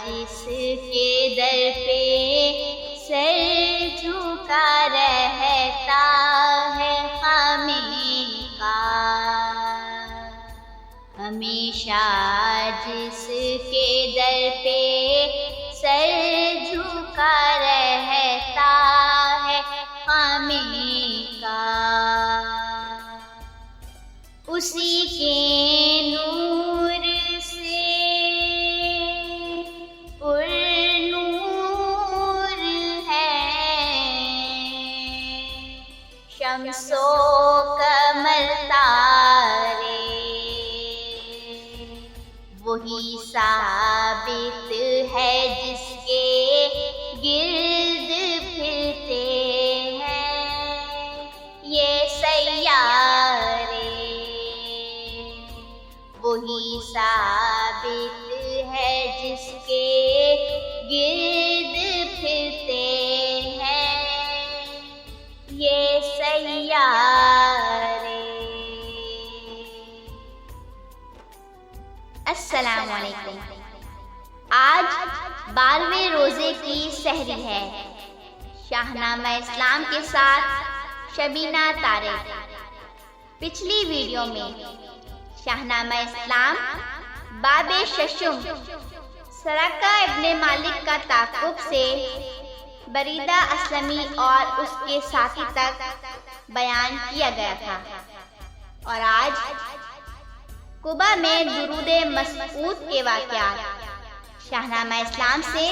جس کے در پہ سر جھکا رہتا ہے ہمیشہ، ہمیشہ جس کے در پہ سر جھکا رہتا ہے ہمیشہ، اسی کے نور سے پر نور ہے، شمس و قمر تارے وہی ثابت ہے جس کے گرد پھرتے ہیں یہ سیارے، وہی ثابت ہے جس کے گرد پھرتے ہیں یہ سیارے۔ السلام علیکم۔ آج 12ویں روزے کی سحری ہے۔ شاہنامہ اسلام کے ساتھ شبینہ طارق۔ پچھلی ویڈیو میں شاہنامہ اسلام باب ششم سراقہ ابن مالک کا تعاقب سے بریدہ اسلمی اور اس کے ساتھی تک بیان کیا گیا تھا، اور آج قباء میں درود مسعود کے واقعات شاہنامہ اسلام سے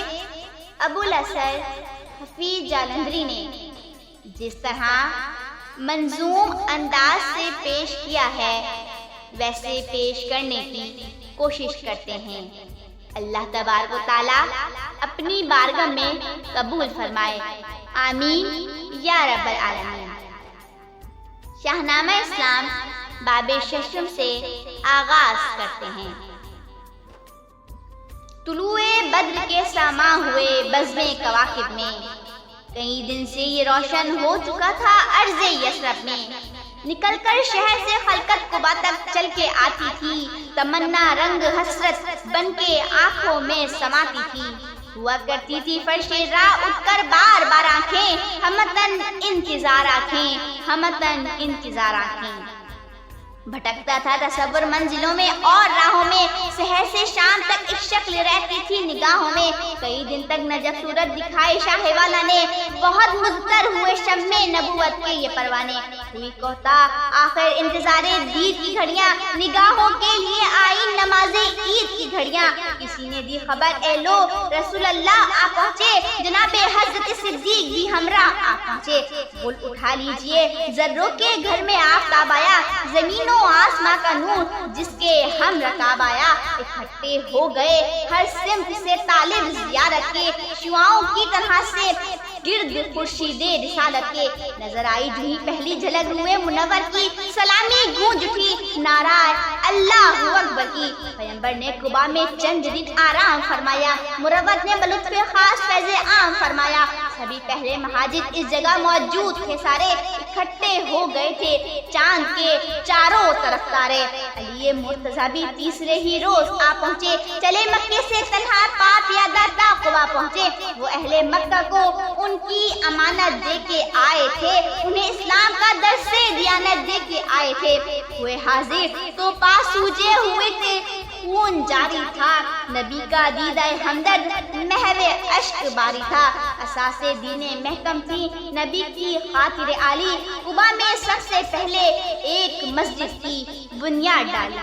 ابو الاسر حفیظ جالندھری نے جس طرح منظوم انداز سے پیش کیا ہے ویسے پیش کرنے کی کوشش کرتے ہیں۔ اللہ تبارک و تعالیٰ اپنی بارگاہ میں قبول فرمائے، آمین یا رب العالمین۔ شاہنامہ اسلام باب ششم سے آغاز کرتے ہیں۔ طلوع بدر کے ساماں ہوئے بزم کواکب میں، کئی دن سے یہ روشن ہو چکا تھا ارض یثرب میں، نکل کر شہر سے خلقت قباء تک چل کے آتی تھی، تمنا رنگ حسرت بن کے آنکھوں میں سماتی تھی، ہوا کرتی تھی فرش راہ اٹھ کر بار بار آنکھیں، ہمتن انتظار آنکھیں، ہمتن انتظار آنکھیں۔ بھٹکتا تھا تصور منزلوں میں اور راہوں میں، سحر سے شام تک ایک شکل رہتی تھی نگاہوں میں، کئی دن تک نہ جب صورت دکھائی شاہ والا نے، بہت مضطر ہوئے شمع نبوت کے یہ پروانے، ہوئی کوتا آخر انتظار دید کی گھڑیاں، نگاہوں کے لیے آئی نماز عید کی گھڑیاں، کسی نے دی خبر اے لو رسول اللہ آ پہنچے، جناب حضرت صدیق بھی ہمراہ آ پہنچے، بول اٹھا لیجئے ذروں کے گھر میں آفتاب آیا، زمینوں آسماں کا نور جس کے ہم رکاب آیا، اکٹھے ہو گئے ہر سمت سے طالب زیارت کے، شعاؤں کی طرح سے گرد خورشید رسالت کے، نظر آئی جو ہی پہلی جھلک روئے منور کی، سلامی گونج اٹھی نعرہ اللہ اکبر کی، پیغمبر نے قباء میں چند دن آرام فرمایا، مروت نے بلطف خاص فیض عام فرمایا، سبھی پہلے مہاجر اس جگہ موجود تھے سارے، اکٹھے ہو گئے تھے چاند کے چاروں طرف تارے، علی مرتضیٰ بھی تیسرے ہی روز آ پہنچے، چلے مکے سے تنہا پاپ یادہ تا قباء پہنچے، وہ اہل مکہ کو ان کی امانت دے کے آئے تھے، انہیں اسلام کا درس دیانت دے کے آئے تھے، ہوئے حاضر تو پاس سوجے ہوئے تھے، خون جاری تھا، نبی کا دیدہ ہمدرد محو اشک باری تھا، اساس دین محکم تھی نبی کی خاطر عالی، قباء میں سب سے پہلے ایک مسجد کی بنیاد ڈالی،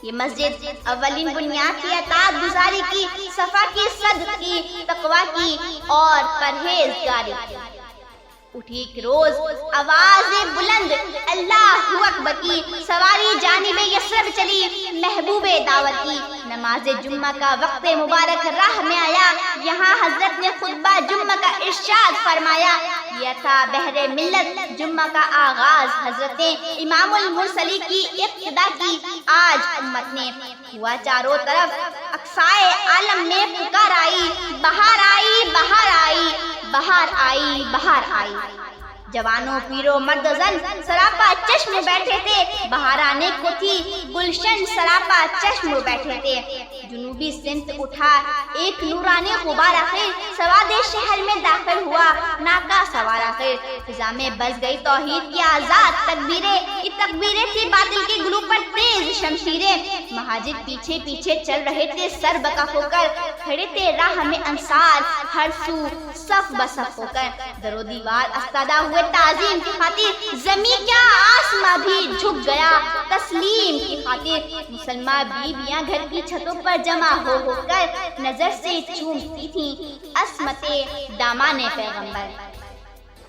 یہ مسجد اولین بنیاد کی اطاعت گزاری کی، صفا کی، صدق کی، تقوی کی اور پرہیزگاری کی۔ اٹھی ایک روز آواز بلند اللہ اکبر کی، سواری جانب یثرب چلی محبوب دعوت کی، نماز جمعہ کا وقت مبارک راہ میں آیا، یہاں حضرت نے خطبہ جمعہ کا ارشاد فرمایا، یہ تھا بحر ملت جمعہ کا آغاز، حضرت نے امام المرسلی کی ابتدا کی، آج امت نے ہوا چاروں طرف اقصائے عالم میں پکار آئی، بہار آئی بہار آئی بہار آئی بہار آئی، جوانوں پیرو مرد زن سراپا چشم بیٹھے تھے، بہار آنے کو تھی گلشن سراپا چشم بیٹھے تھے، جنوبی سمت اٹھا، ایک نورانی غبار آخر سواد شہر میں داخل ہوا، ناکا سوار آخر فضا میں بس گئی توحید کی آزاد تکبیریں، یہ تکبیریں تھی باطل کے گلو پر تیز شمشیریں، مہاجر پیچھے پیچھے چل رہے تھے سر بکف ہو کر، کھڑے تھے راہ میں انصار ہر سو صف بصف ہو کر، در و دیوار استادہ ہوئے تعظیم کی خاطر، زمین کیا آسماں بھی جھک گیا تسلیم کی خاطر، مسلمان بیویاں گھر کی چھتوں پر جمع ہو کر نظر سے چومتی تھیں عصمت دامان پیغمبر،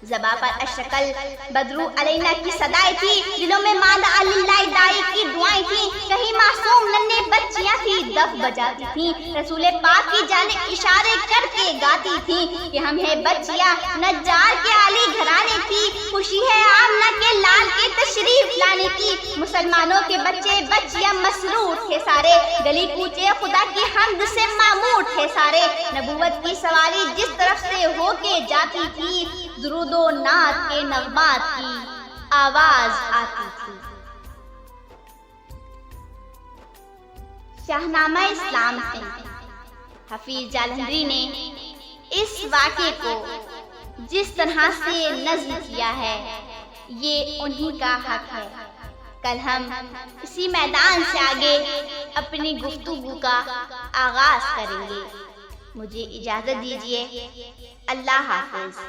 زباں پر اشرقل بدرو علینا کی صدائیں تھی، دلوں میں ماندہ اللہ دائی کی دعائیں تھیں، کہیں معصوم ننھے بچیاں تھی دف بجاتی تھیں، رسول پاک کی جانب اشارے کر کے گاتی تھیں کہ ہم ہیں بچیاں نجار کے عالی گھرانے کی، خوشی ہے آمنہ کے لال کے تشریف لانے کی، مسلمانوں کے بچے بچیاں مسرور تھے سارے، گلی کوچے خدا کی حمد سے معمور تھے سارے، نبوت کی سواری جس طرف سے ہو کے جاتی تھی، درود و نعت کے نغمات کی آواز آتی تھی۔ شاہنامہ اسلام سے حفیظ جالندھری نے اس واقعے کو جس طرح سے نظم کیا ہے یہ انہی کا حق ہے۔ کل ہم اسی میدان سے آگے اپنی گفتگو کا آغاز کریں گے۔ مجھے اجازت دیجیے، اللہ حافظ۔